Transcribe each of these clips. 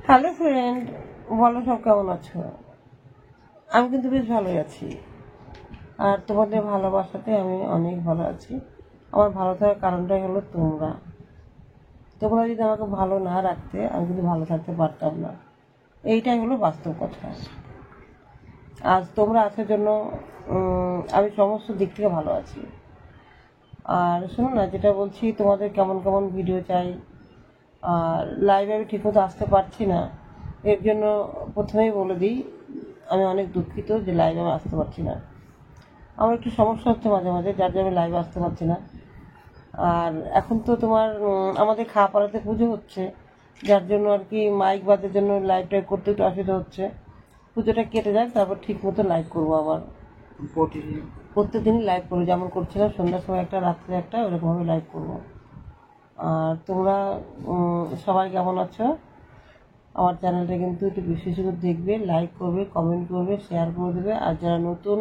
Hello friend, বলো সব কেমন আছো? আমি কিন্তু বেশ ভালোই আছি। আর তোমাদের ভালোবাসাতে আমি অনেক ভালো আছি। আমার ভালো থাকার কারণটাই হলো তোমরা। তোমরা যদি আমাকে ভালো না রাখতে আমি কিন্তু ভালো থাকতে পারতাম না। এইটাই হলো বাস্তব কথা। আজ তোমরা আসার জন্য আমি সমস্ত দিক থেকে ভালো আছি। আর শোনো না, যেটা বলছি, তোমাদের কেমন কেমন ভিডিও চাই। আর লাইভে আমি ঠিকমতো আসতে পারছি না, এর জন্য প্রথমেই বলে দিই আমি অনেক দুঃখিত যে লাইভে আমি আসতে পারছি না। আমার একটু সমস্যা হচ্ছে মাঝে মাঝে, যার জন্য আমি লাইভে আসতে পারছি না। আর এখন তো তোমার আমাদের খাওয়াপাড়াতে পুজো হচ্ছে, যার জন্য আর কি মাইক বাজার জন্য লাইভ টাইভ করতে একটু অসুবিধা হচ্ছে। পুজোটা কেটে যাক, তারপর ঠিক মতো লাইভ করবো আবার। প্রত্যেকদিনই লাইভ করবো, যেমন করছিলাম সন্ধ্যার সময় একটা, রাত্রে একটা, ওরকমভাবে লাইভ করবো। আর তোমরা সবাই কেমন আছো? আমার চ্যানেলটা কিন্তু একটু বেশি বেশি করে দেখবে, লাইক করবে, কমেন্ট করবে, শেয়ার করে দেবে। আর যারা নতুন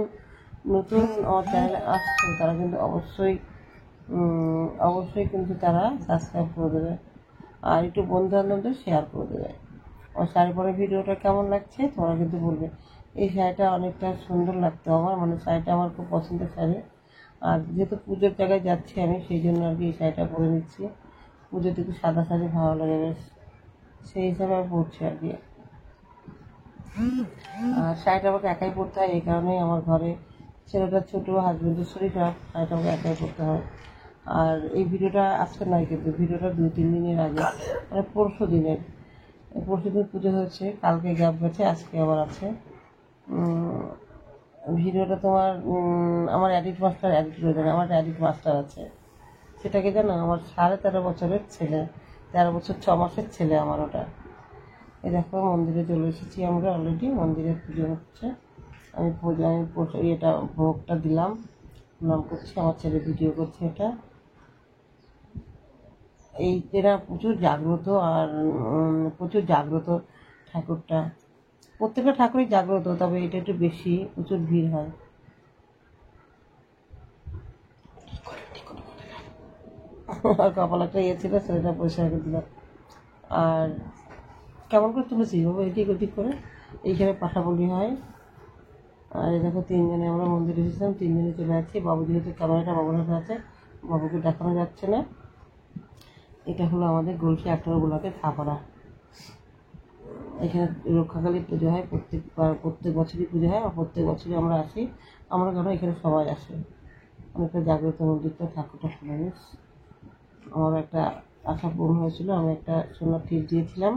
নতুন আমার চ্যানেলে আসছে তারা কিন্তু অবশ্যই অবশ্যই কিন্তু তারা সাবস্ক্রাইব করে দেবে। আর একটু বন্ধু বান্ধবদের শেয়ার করে দেবে। আমার শাড়ি পরে ভিডিওটা কেমন লাগছে তোমরা কিন্তু বলবে। এই শাড়িটা অনেকটা সুন্দর লাগতো আমার, মানে শাড়িটা আমার খুব পছন্দের শাড়ি। আর যেহেতু পুজোর জায়গায় যাচ্ছি আমি, সেই জন্য আর কি এই শাড়িটা পরে নিচ্ছি। পুজোতে একটু সাদা শাড়ি ভালো লাগে বেশ, সেই হিসাবে আমি পরছি আর কি। আর শাড়িটা আমাকে একাই পরতে হয়, এই কারণেই আমার ঘরে ছেলেটা ছোটো, হাজবেন্ডের শরীর খারাপ, শাড়িটা আমাকে একাই পরতে হয়। আর এই ভিডিওটা আজকে নয়, কিন্তু ভিডিওটা 2-3 দিনের আগে, মানে পরশু দিনের। পরশু দিন পুজো হয়েছে, কালকে গ্যাপ গেছে, আজকে আবার আছে। ভিডিওটা তোমার আমার এডিট মাস্টার এডিট করে দেন, আমার এডিট মাস্টার আছে। সেটাকে জানো, আমার 13.5 বছরের ছেলে, 13 বছর 6 মাসের ছেলে আমার ওটা। এই দেখো মন্দিরে চলে এসেছি আমরা, অলরেডি মন্দিরে পুজো হচ্ছে। আমি এটা ভোগটা দিলাম, প্রণাম করছি। আমার ছেলে ভিডিও করছে এটা। এরা প্রচুর জাগ্রত, আর প্রচুর জাগ্রত ঠাকুরটা। প্রত্যেকটা ঠাকুরই জাগ্রত, তবে এটা একটু বেশি, প্রচুর ভিড় হয়। আর কপাল একটা ইয়ে ছিল, সেটা পরিষ্কার করে দিলাম। আর কেমন করে তুলেছি বাবু, এদিক ওদিক করে। এইখানে পাঠাবলি হয়। আর এই দেখো 3 জনে আমরা মন্দিরে এসেছিলাম, 3 জনে চলে যাচ্ছি। বাবু যেহেতু ক্যামেরাটা বাবুর হাতে আছে, বাবুকে দেখানো যাচ্ছে না। এটা হলো আমাদের গলসি 18 ব্লকের খাপাড়া। এখানে রক্ষাকালী পুজো হয়, প্রত্যেক বছরই পুজো হয়, আর প্রত্যেক বছরই আমরা আসি। আমরা কেন, এখানে সবাই আসে। অনেকটা জাগ্রত মন্দিরটা, ঠাকুরটা খুলে বেশ। আমার একটা আশা পূরণ হয়েছিল, আমি একটা সোনার টিপ দিয়েছিলাম।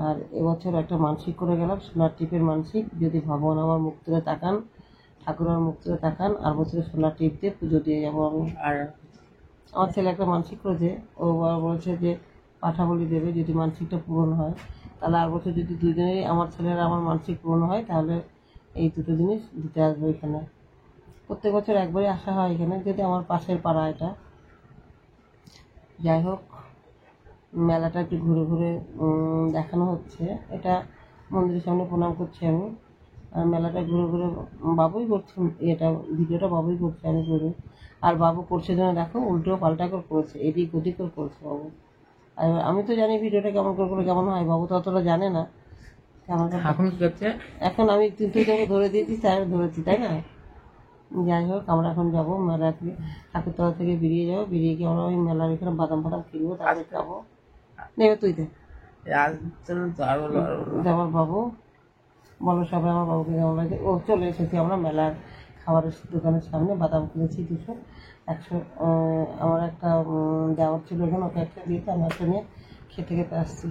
আর এবছর একটা মানসিক করে গেলাম, সোনার টিপের মানসিক, যদি ভগবান আমার মুখ তুলে তাকান, ঠাকুর আমার মুখ তুলে তাকান, আর বছরে সোনার টিপ দিয়ে পুজো দিয়ে যাবো আমি। আর আমার ছেলে একটা মানসিক করেছে, ও বলছে যে পাঠাবলি দেবে, যদি মানসিকটা পূরণ হয় তাহলে আর বছর যদি 2 জনেরই, আমার ছেলের আমার মানসিক পূরণ হয়, তাহলে এই দুটো জিনিস দিতে আসবো এখানে। প্রত্যেক বছর একবারই আসা হয় এখানে, যদি আমার পাশের পাড়া এটা। যাই হোক, মেলাটা একটু ঘুরে ঘুরে দেখানো হচ্ছে। এটা মন্দিরের সামনে প্রণাম করছি আমি। আর মেলাটা ঘুরে ঘুরে বাবুই করছে, এটা ভিডিওটা বাবুই করছে, আমি করি। আর বাবু করছে জন্য দেখো উল্টো পাল্টা করে করেছে, এদিক ওদিক করে করেছে বাবু। আর আমি তো জানি ভিডিওটা কেমন করে করলে কেমন হয়, বাবু তো অতটা জানে না কেমন করে। এখন কি করছে? এখন আমি তুই তোকে ধরে দিয়েছি, তাই আমি ধরেছি, তাই না? যাই হোক, আমরা এখন যাবো মেলা থেকে, ঠাকুরতলা থেকে বেরিয়ে যাবো, বেরিয়ে গিয়ে আমরা ওই মেলার এখানে বাদাম ফাদাম কিনবো, তারপরে যাবো। নেবে তুই দে। আমার বাবু, বলো সবাই আমার বাবুকে কেমন লাগে। ও চলে এসেছি আমরা মেলার খাবারের দোকানের সামনে, বাদাম কিনেছি 200, 100। আমার একটা দেওয়ার ছিল এখানে, ওকে একটা দিয়েছে, আমি একটা নিয়ে খেতে খেতে আসছি।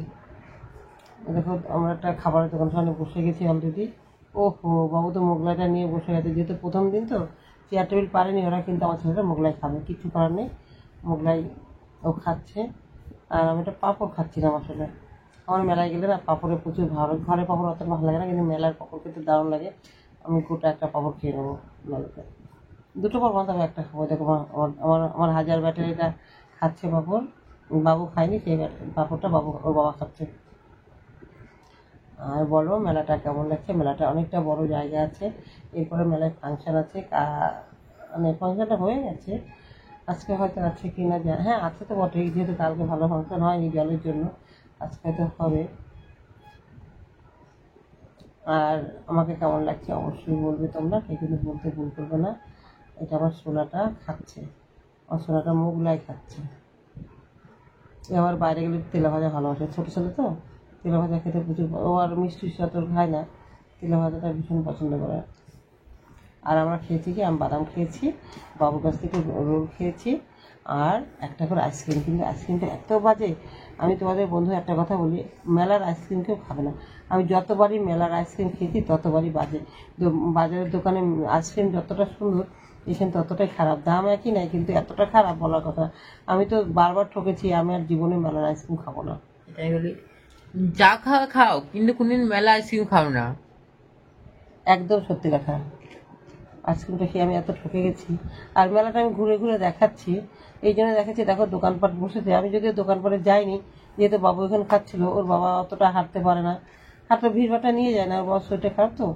দেখো আমরা একটা খাবারের দোকান সামনে বসে গেছি অলরেডি। ওহো, বাবু তো মোগলাইটা নিয়ে বসে গেছে, যেহেতু প্রথম দিন তো চেয়ার টেবিল পারেনি ওরা, কিন্তু আমার ছেলেটা মোগলাই খাবে, কিছু করার নেই। মোগলাই ও খাচ্ছে। আর আমি একটা পাঁপড় খাচ্ছিলাম আসলে। আমার মেলায় গেলে না পাঁপড়ে প্রচুর ভালো, ঘরে পাঁপড় অত ভালো লাগে না, কিন্তু মেলার পাঁপড় খেতে দারুণ লাগে। আমি গোটা একটা পাঁপড় খেয়ে নেবো মেলাতে। 2টো পাঁপড় বাঁধাবো, একটা খাবো। দেখো আমার আমার আমার হাজার ব্যাটারিটা খাচ্ছে পাঁপড়, বাবু খায়নি, সেই পাঁপড়টা বাবু ওর বাবা খাচ্ছে। আর বলো মেলাটা কেমন লাগছে? মেলাটা অনেকটা বড় জায়গা আছে। এরপরে মেলায় ফাংশান আছে, মানে ফাংশানটা হয়ে গেছে, আজকে হয়তো আছে কি না, হ্যাঁ আছে তো বটেই, যেহেতু কালকে ভালো ফাংশান হয়নি জলের জন্য, আজকে তো হবে। আর আমাকে কেমন লাগছে অবশ্যই বলবে তোমরা, কেউ কিন্তু বলতে ভুল করবে না। এটা আমার সোনাটা খাচ্ছে, আমার সোনাটা মোগলাই খাচ্ছে। এ আবার বাইরে গেলে তেলে ভাজা ভালোবাসে, ছোটো ছেলে তো তেলে ভাজা খেতে প্রচুর, ও আর মিষ্টি অত খায় না, তেলে ভাজাটা ভীষণ পছন্দ করে। আর আমরা খেয়েছি কি, আমি বাদাম খেয়েছি, বাবুর কাছ থেকে রোল খেয়েছি, আর একটা করে আইসক্রিম। কিন্তু আইসক্রিমটা এত বাজে, আমি তোমাদের বন্ধু একটা কথা বলি, মেলার আইসক্রিম কেউ খাবে না। আমি যতবারই মেলার আইসক্রিম খেয়েছি ততবারই বাজে। বাজারের দোকানে আইসক্রিম যতটা সুন্দর, এখানে ততটাই খারাপ। দাম একই নাই কিন্তু এতটা খারাপ বলার কথা। আমি তো বারবার ঠকেছি, আমি আর জীবনে মেলার আইসক্রিম খাবো না। এটাই বলি, যা খাও খাও কিন্তু কোনদিন মেলা আইসক্রিম খাও না। একদম সত্যি কথা, আইসক্রিমটা খেয়ে আমি এত ঠকে গেছি। আর মেলাটা আমি ঘুরে ঘুরে দেখাচ্ছি, এই জন্য দেখাচ্ছি দেখো দোকানপাট বসেছে। আমি যদিও দোকানপাটে যাইনি, যেহেতু বাবু এখানে খাচ্ছিল, ওর বাবা অতটা হাঁটতে পারে না, হাঁটতে ভিড়ভাট্টা নিয়ে যায় না, ওর বাবার শরীরটা খারাপ তো,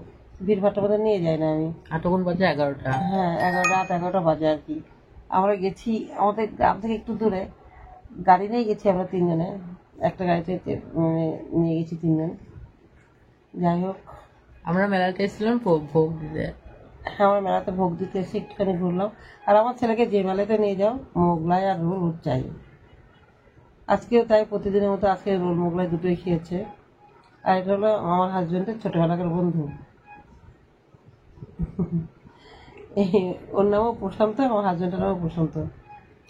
ভিড়ভাট্টার মধ্যে নিয়ে যায় না আমি। আর তখন বাজে 11টা। হ্যাঁ, রাত 11টা বাজে আর কি। আমরা গেছি আমাদের গ্রাম থেকে একটু দূরে, গাড়ি নিয়ে গেছি আমরা তিনজনে, একটা গাড়িতে নিয়ে গেছি তিনজন। যাই হোক, আমরা মেলাতে এসেছিলাম ভোগ দিতে। আমার মেলাতে ভোগ দিতে এসে একটুখানি ঘুরলাম। আর আমার ছেলেকে যে মেলাতে নিয়ে যাও, মোগলাই আর রোল ওর চাই। আজকেও তাই, প্রতিদিনের মতো আজকে রোল মোগলাই দুটোই খেয়েছে। আর এটা হলো আমার হাজবেন্ডের ছোটোবেলাকার বন্ধু। ওর নামও প্রশান্ত, আমার হাজবেন্ডের নামও প্রশান্ত।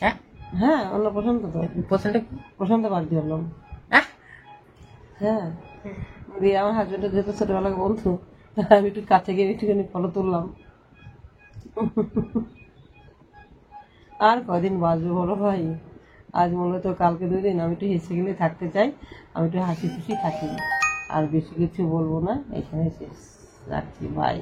হ্যাঁ, হ্যাঁ, ওর নাম প্রশান্ত তো, পছন্দ। প্রশান্ত বাদ দিয়ে হলাম। হ্যাঁ, দিয়ে আমার হাজবেন্ডের যেহেতু ছোটোবেলাকার বন্ধু, আমি একটু কাছে গিয়ে একটুখানি ফটো তুললাম। আর কদিন বাঁচবো বলো ভাই, আজ মূলত কালকে 2 দিন। আমি একটু হেসে গেলে থাকতে চাই, আমি একটু হাসি খুশি থাকি। আর বেশি কিছু বলবো না, এখানে শেষ রাখছি, বাই।